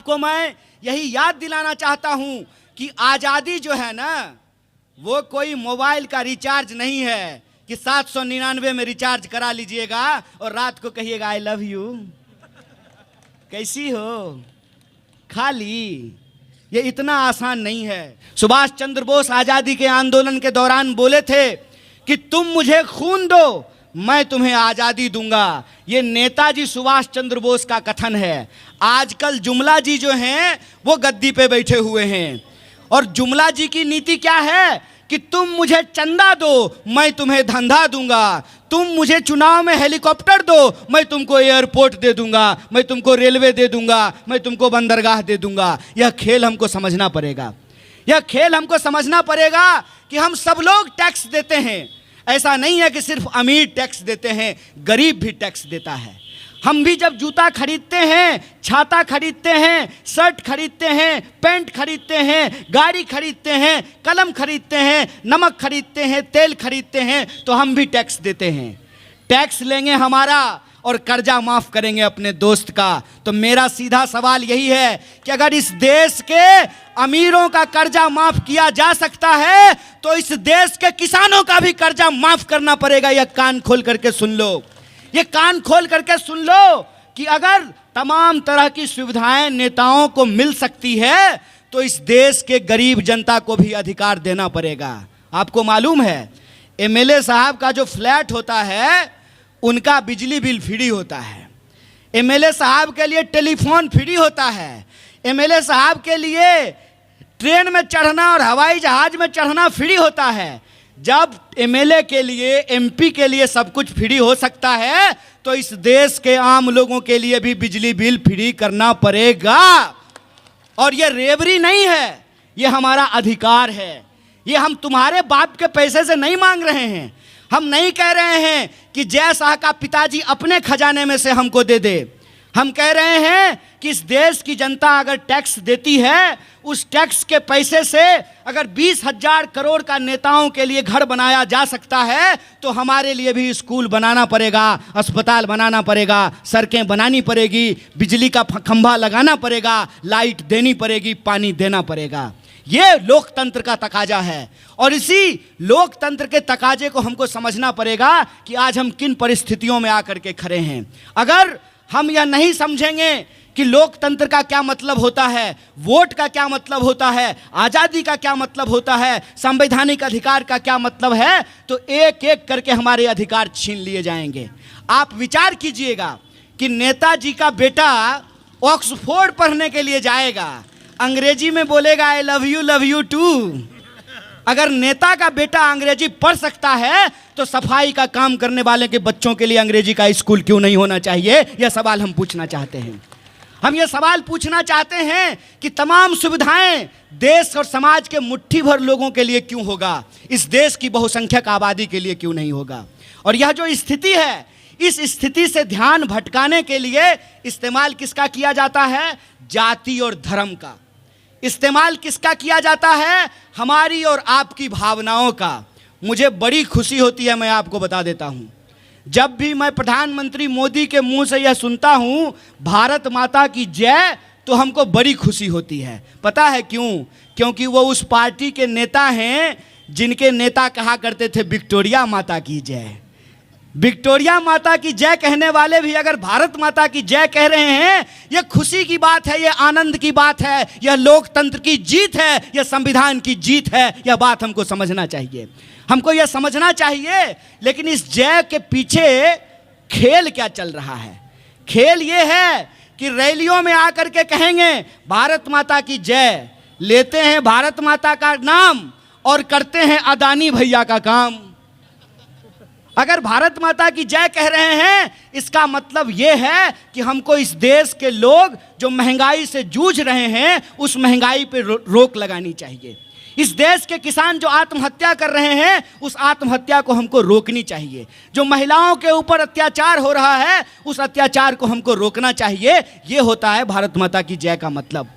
आपको मैं यही याद दिलाना चाहता हूं कि आज़ादी जो है ना, वो कोई मोबाइल का रिचार्ज नहीं है कि 799 में रिचार्ज करा लीजिएगा और रात को कहिएगा आई लव यू, कैसी हो, खाली। ये इतना आसान नहीं है। सुभाष चंद्र बोस आज़ादी के आंदोलन के दौरान बोले थे कि तुम मुझे खून दो, मैं तुम्हें आज़ादी दूंगा। ये नेताजी सुभाष चंद्र बोस का कथन है। आजकल जुमला जी जो हैं वो गद्दी पे बैठे हुए हैं, और जुमला जी की नीति क्या है कि तुम मुझे चंदा दो, मैं तुम्हें धंधा दूंगा। तुम मुझे चुनाव में हेलीकॉप्टर दो, मैं तुमको एयरपोर्ट दे दूंगा, मैं तुमको रेलवे दे दूंगा, मैं तुमको बंदरगाह दे दूंगा। यह खेल हमको समझना पड़ेगा। यह खेल हमको समझना पड़ेगा कि हम सब लोग टैक्स देते हैं। ऐसा नहीं है कि सिर्फ अमीर टैक्स देते हैं, गरीब भी टैक्स देता है। हम भी जब जूता खरीदते हैं, छाता खरीदते हैं, शर्ट खरीदते हैं, पैंट खरीदते हैं, गाड़ी खरीदते हैं, कलम खरीदते हैं, नमक खरीदते हैं, तेल खरीदते हैं, तो हम भी टैक्स देते हैं। टैक्स लेंगे हमारा और कर्जा माफ करेंगे अपने दोस्त का। तो मेरा सीधा सवाल यही है कि अगर इस देश के अमीरों का कर्जा माफ किया जा सकता है तो इस देश के किसानों का भी कर्जा माफ करना पड़ेगा। यह कान खोल करके सुन लो, ये कान खोल करके सुन लो कि अगर तमाम तरह की सुविधाएं नेताओं को मिल सकती है तो इस देश के गरीब जनता को भी अधिकार देना पड़ेगा। आपको मालूम है एमएलए साहब का जो फ्लैट होता है उनका बिजली बिल फ्री होता है, एमएलए साहब के लिए टेलीफोन फ्री होता है, एमएलए साहब के लिए ट्रेन में चढ़ना और हवाई जहाज में चढ़ना फ्री होता है। जब एमएलए के लिए, एमपी के लिए सब कुछ फ्री हो सकता है तो इस देश के आम लोगों के लिए भी बिजली बिल फ्री करना पड़ेगा। और ये रेवरी नहीं है, ये हमारा अधिकार है। ये हम तुम्हारे बाप के पैसे से नहीं मांग रहे हैं। हम नहीं कह रहे हैं कि जय शाह का पिताजी अपने खजाने में से हमको दे दे। हम कह रहे हैं कि इस देश की जनता अगर टैक्स देती है, उस टैक्स के पैसे से अगर 20,000 करोड़ का नेताओं के लिए घर बनाया जा सकता है तो हमारे लिए भी स्कूल बनाना पड़ेगा, अस्पताल बनाना पड़ेगा, सड़कें बनानी पड़ेगी, बिजली का खंभा लगाना पड़ेगा, लाइट देनी पड़ेगी, पानी देना पड़ेगा। ये लोकतंत्र का तकाजा है और इसी लोकतंत्र के तकाजे को हमको समझना पड़ेगा कि आज हम किन परिस्थितियों में आकर के खड़े हैं। अगर हम यह नहीं समझेंगे कि लोकतंत्र का क्या मतलब होता है, वोट का क्या मतलब होता है, आज़ादी का क्या मतलब होता है, संवैधानिक अधिकार का क्या मतलब है, तो एक एक करके हमारे अधिकार छीन लिए जाएंगे। आप विचार कीजिएगा कि नेताजी का बेटा ऑक्सफोर्ड पढ़ने के लिए जाएगा, अंग्रेजी में बोलेगा आई लव यू टू। अगर नेता का बेटा अंग्रेजी पढ़ सकता है तो सफाई का काम करने वाले के बच्चों के लिए अंग्रेजी का स्कूल क्यों नहीं होना चाहिए? यह सवाल हम पूछना चाहते हैं। हम यह सवाल पूछना चाहते हैं कि तमाम सुविधाएं देश और समाज के मुट्ठी भर लोगों के लिए क्यों होगा, इस देश की बहुसंख्यक आबादी के लिए क्यों नहीं होगा? और यह जो स्थिति है, इस स्थिति से ध्यान भटकाने के लिए इस्तेमाल किसका किया जाता है? जाति और धर्म का। इस्तेमाल किसका किया जाता है? हमारी और आपकी भावनाओं का। मुझे बड़ी खुशी होती है, मैं आपको बता देता हूं, जब भी मैं प्रधानमंत्री मोदी के मुंह से यह सुनता हूं भारत माता की जय, तो हमको बड़ी खुशी होती है। पता है क्यों? क्योंकि वो उस पार्टी के नेता हैं जिनके नेता कहा करते थे विक्टोरिया माता की जय। विक्टोरिया माता की जय कहने वाले भी अगर भारत माता की जय कह रहे हैं, यह खुशी की बात है, यह आनंद की बात है, यह लोकतंत्र की जीत है, यह संविधान की जीत है। यह बात हमको समझना चाहिए, हमको यह समझना चाहिए। लेकिन इस जय के पीछे खेल क्या चल रहा है? खेल यह है कि रैलियों में आकर के कहेंगे भारत माता की जय, लेते हैं भारत माता का नाम और करते हैं अदानी भैया का काम। अगर भारत माता की जय कह रहे हैं, इसका मतलब यह है कि हमको इस देश के लोग जो महंगाई से जूझ रहे हैं उस महंगाई पे रोक लगानी चाहिए। इस देश के किसान जो आत्महत्या कर रहे हैं उस आत्महत्या को हमको रोकनी चाहिए। जो महिलाओं के ऊपर अत्याचार हो रहा है उस अत्याचार को हमको रोकना चाहिए। ये होता है भारत माता की जय का मतलब।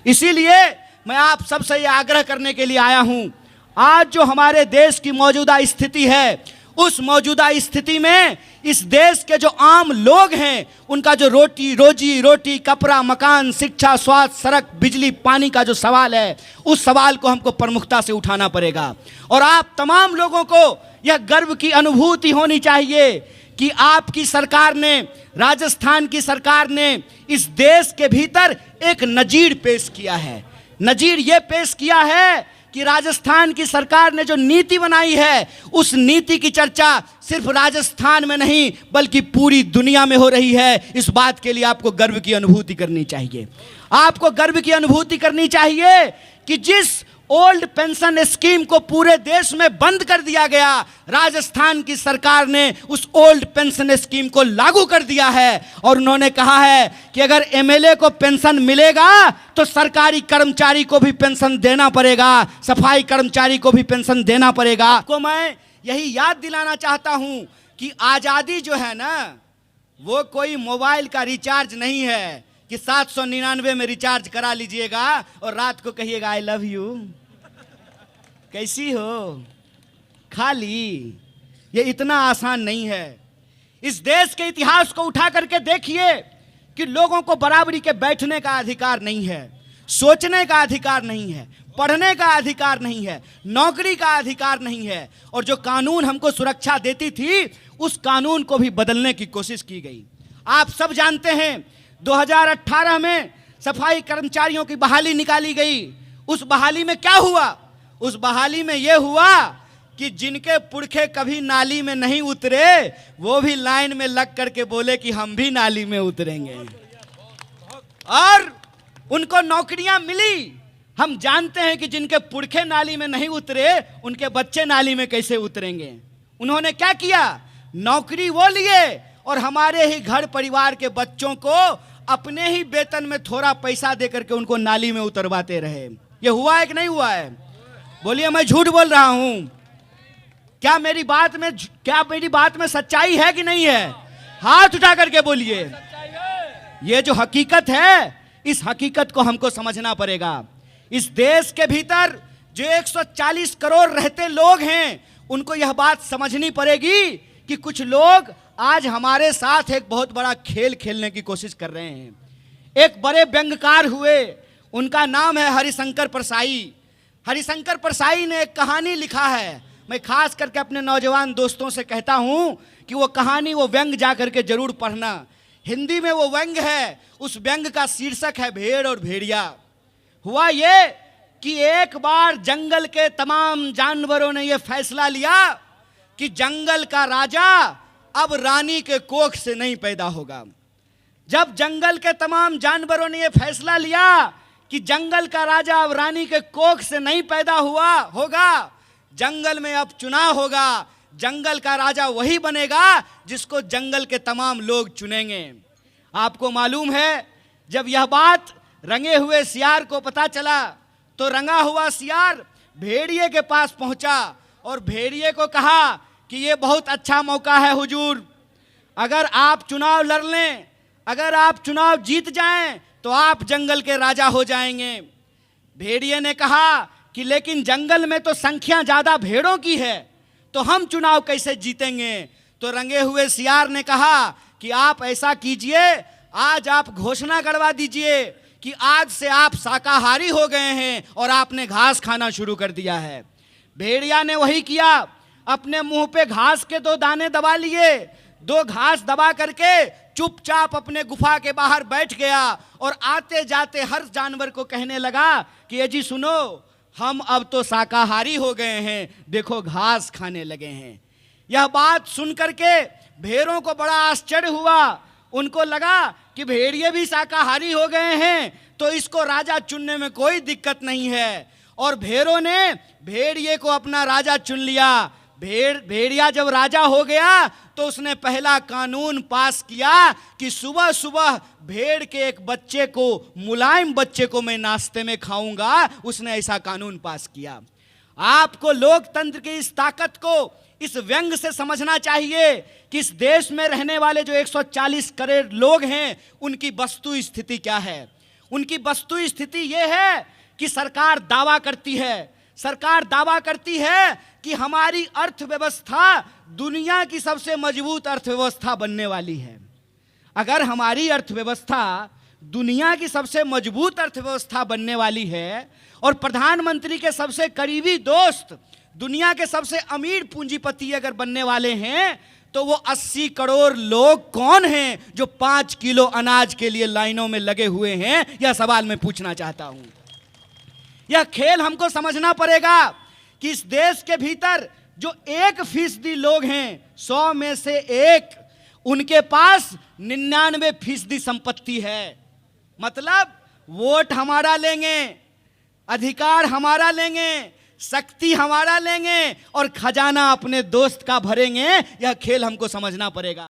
इसीलिए मैं आप सबसे ये आग्रह करने के लिए आया हूं, आज जो हमारे देश की मौजूदा स्थिति है उस मौजूदा स्थिति में इस देश के जो आम लोग हैं उनका जो रोजी रोटी, कपड़ा, मकान, शिक्षा, स्वास्थ्य, सड़क, बिजली, पानी का जो सवाल है, उस सवाल को हमको प्रमुखता से उठाना पड़ेगा। और आप तमाम लोगों को यह गर्व की अनुभूति होनी चाहिए कि आपकी सरकार ने, राजस्थान की सरकार ने इस देश के भीतर एक नजीर पेश किया है। नजीर ये पेश किया है कि राजस्थान की सरकार ने जो नीति बनाई है, उस नीति की चर्चा सिर्फ राजस्थान में नहीं बल्कि पूरी दुनिया में हो रही है। इस बात के लिए आपको गर्व की अनुभूति करनी चाहिए। आपको गर्व की अनुभूति करनी चाहिए कि जिस ओल्ड पेंशन स्कीम को पूरे देश में बंद कर दिया गया, राजस्थान की सरकार ने उस ओल्ड पेंशन स्कीम को लागू कर दिया है। और उन्होंने कहा है कि अगर एमएलए को पेंशन मिलेगा तो सरकारी कर्मचारी को भी पेंशन देना पड़ेगा, सफाई कर्मचारी को भी पेंशन देना पड़ेगा। आपको मैं यही याद दिलाना चाहता हूं कि आजादी जो है ना, वो कोई मोबाइल का रिचार्ज नहीं है कि 799 में रिचार्ज करा लीजिएगा और रात को कहिएगा आई लव यू, कैसी हो, खाली। ये इतना आसान नहीं है। इस देश के इतिहास को उठा करके देखिए कि लोगों को बराबरी के बैठने का अधिकार नहीं है, सोचने का अधिकार नहीं है, पढ़ने का अधिकार नहीं है, नौकरी का अधिकार नहीं है। और जो कानून हमको सुरक्षा देती थी, उस कानून को भी बदलने की कोशिश की गई। आप सब जानते हैं 2018 में सफाई कर्मचारियों की बहाली निकाली गई। उस बहाली में क्या हुआ? उस बहाली में यह हुआ कि जिनके पुरखे कभी नाली में नहीं उतरे, वो भी लाइन में लग करके बोले कि हम भी नाली में उतरेंगे, और उनको नौकरियां मिली। हम जानते हैं कि जिनके पुरखे नाली में नहीं उतरे, उनके बच्चे नाली में कैसे उतरेंगे। उन्होंने क्या किया? नौकरी वो लिए और हमारे ही घर परिवार के बच्चों को अपने ही वेतन में थोड़ा पैसा दे करके उनको नाली में उतरवाते रहे। ये हुआ है कि नहीं हुआ है? बोलिए, मैं झूठ बोल रहा हूं? क्या मेरी बात में सच्चाई है कि नहीं है? हाथ उठा करके बोलिए। ये जो हकीकत है, इस हकीकत को हमको समझना पड़ेगा। इस देश के भीतर जो 140 करोड़ रहते लोग हैं, उनको यह बात समझनी पड़ेगी कि कुछ लोग आज हमारे साथ एक बहुत बड़ा खेल खेलने की कोशिश कर रहे हैं। एक बड़े व्यंग्यकार हुए, उनका नाम है हरिशंकर परसाई। हरिशंकर परसाई ने एक कहानी लिखा है। मैं खास करके अपने नौजवान दोस्तों से कहता हूं कि वो कहानी, वो व्यंग जा करके जरूर पढ़ना। हिंदी में वो व्यंग है, उस व्यंग का शीर्षक है भेड़ और भेड़िया। हुआ ये कि एक बार जंगल के तमाम जानवरों ने यह फैसला लिया कि जंगल का राजा अब रानी के कोख से नहीं पैदा होगा। जब जंगल के तमाम जानवरों ने यह फैसला लिया कि जंगल का राजा अब रानी के कोख से नहीं पैदा होगा, जंगल में अब चुनाव होगा। जंगल का राजा वही बनेगा जिसको जंगल के तमाम लोग चुनेंगे। आपको मालूम है, जब यह बात रंगे हुए सियार को पता चला तो रंगा हुआ सियार भेड़िए के पास पहुंचा और भेड़िए को कहा कि ये बहुत अच्छा मौका है हुजूर, अगर आप चुनाव लड़ लें, अगर आप चुनाव जीत जाएं तो आप जंगल के राजा हो जाएंगे। भेड़िए ने कहा कि लेकिन जंगल में तो संख्या ज्यादा भेड़ों की है, तो हम चुनाव कैसे जीतेंगे? तो रंगे हुए सियार ने कहा कि आप ऐसा कीजिए, आज आप घोषणा करवा दीजिए कि आज से आप शाकाहारी हो गए हैं और आपने घास खाना शुरू कर दिया है। भेड़िया ने वही किया, अपने मुंह पे घास के 2 दाने दबा लिए, 2 घास दबा करके चुपचाप अपने गुफा के बाहर बैठ गया और आते जाते हर जानवर को कहने लगा कि ये जी सुनो, हम अब तो शाकाहारी हो गए हैं, देखो घास खाने लगे हैं। यह बात सुन करके भेड़ों को बड़ा आश्चर्य हुआ। उनको लगा कि भेड़िए भी शाकाहारी हो गए हैं तो इसको राजा चुनने में कोई दिक्कत नहीं है, और भेड़ों ने भेड़िए को अपना राजा चुन लिया। भेड़िया जब राजा हो गया तो उसने पहला कानून पास किया कि सुबह सुबह भेड़ के एक बच्चे को, मुलायम बच्चे को मैं नाश्ते में खाऊंगा। उसने ऐसा कानून पास किया। आपको लोकतंत्र की इस ताकत को इस व्यंग से समझना चाहिए कि इस देश में रहने वाले जो 140 करोड़ लोग हैं, उनकी वस्तु स्थिति क्या है। उनकी वस्तु स्थिति यह है कि सरकार दावा करती है, सरकार दावा करती है कि हमारी अर्थव्यवस्था दुनिया की सबसे मजबूत अर्थव्यवस्था बनने वाली है। अगर हमारी अर्थव्यवस्था दुनिया की सबसे मजबूत अर्थव्यवस्था बनने वाली है और प्रधानमंत्री के सबसे करीबी दोस्त दुनिया के सबसे अमीर पूंजीपति अगर बनने वाले हैं, तो वो 80 करोड़ लोग कौन हैं जो 5 किलो अनाज के लिए लाइनों में लगे हुए हैं? यह सवाल मैं पूछना चाहता हूं। यह खेल हमको समझना पड़ेगा कि इस देश के भीतर जो 1% लोग हैं, 100 में से 1, उनके पास 99% संपत्ति है। मतलब वोट हमारा लेंगे, अधिकार हमारा लेंगे, शक्ति हमारा लेंगे और खजाना अपने दोस्त का भरेंगे। यह खेल हमको समझना पड़ेगा।